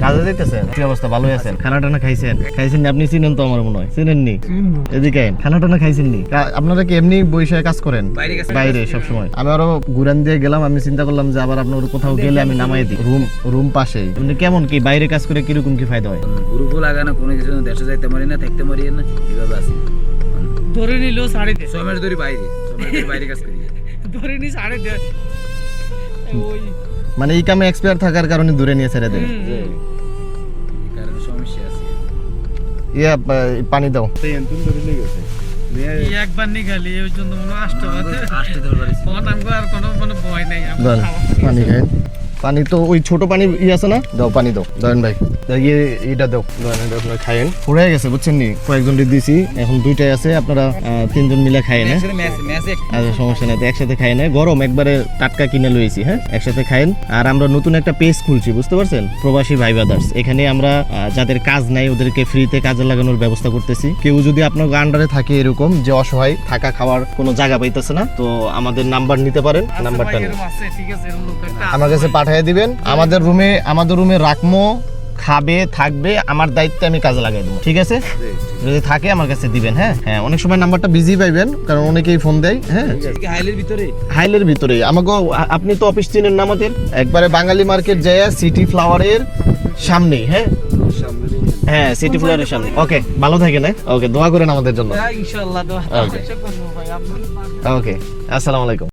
কাজে যাইতেছেন? কি অবস্থা, ভালোই আছেন? খানা টানা খাইছেন? খাইছেন নি? আপনি চিনেন তো আমার মনে হয়, চিনেন নি? এদিকে আইন। খানা টানা খাইছেন নি? আপনারা কি এমনি বৈশাখ কাজ করেন? বাইরে সবসময়। আমি আরো ঘুরান দিয়ে গেলাম, আমি চিন্তা করলাম যে আবার আপনার কোথাও গেলে আমি নামাই দিই। রুম পাশেই। মানে কেমন কি বাইরে কাজ করে কিরকম কি ফায়দা হয়? গ্রুপও লাগানো, কোনো কিছু দেশে যাইতে পারি না, থাকতে পারি না, এভাবে আছি। ধরে নিল 3.5 6 মাস ধরে বাইরে কাজ করি। ধরে নি 3.5 ওই মানে এই কামে এক্সপায়ার থাকার কারণে দূরে নিয়ে ছেড়ে দেন। এই কারণে সমস্যা আছে। ইয়া পানি দাও। একবার নিগালি ওই জন্য মনে আসতে দরকার অনাঙ্গ আর কোনো মানে ভয় নাই। দেন পানি খাই। পানি তো ওই ছোট পানি আছে না, দাও পানি দাও। দয়ন ভাই এটা দাও, আপনারা খাইেন। পুড়ে গেছে বুঝছেন নি, কয়েকজন দিয়েছি, এখন 2টাই আছে, আপনারা 3জন মিলে খাইেন। আচ্ছা সমস্যা নাই, একসাথে খাই না, গরম একবারে টাটকা কিনে লইছি। হ্যাঁ একসাথে খাইেন। আর আমরা নতুন একটা পেজ খুলছি, বুঝতে পারছেন, প্রবাসী ভাই ব্রাদার্স। এখানে আমরা যাদের কাজ নাই ওদেরকে ফ্রিতে কাজে লাগানোর ব্যবস্থা করতেছি। কেউ যদি আপনার আন্ডারে থাকে এরকম যে অসহায়, থাকা খাওয়ার কোনো জায়গা পাইতেছে না, তো আমাদের নাম্বার নিতে পারেন। নাম্বারটা ঠিক আছে, এরকম লোক একটা আমার কাছে পাঠিয়ে দিবেন। আমাদের রুমে রাখবো, খাবে, থাকবে, আমার দায়িত্বে আমি কাজে লাগাই দেবো, ঠিক আছে? যদি থাকে আমার কাছে দিবেন। হ্যাঁ হ্যাঁ, অনেক সময় নাম্বারটা বিজি পাইবেন, কারণ অনেকেই ফোন দেয়। হ্যাঁ হাইলের ভিতরে আমাকে, আপনি তো অফিস চিনেন না আমাদের, একবারে বাঙালি মার্কেট যায় সিটি ফ্লাওয়ারের সামনেই। হ্যাঁ হ্যাঁ, সিটি ফ্লাওয়ারের সামনে। ওকে, ভালো থাকেন। ওকে, দোয়া করেন আমাদের জন্য। ইনশাআল্লাহ দোয়া ওকে করব ভাই। আপনি ওকে, আসসালামু আলাইকুম।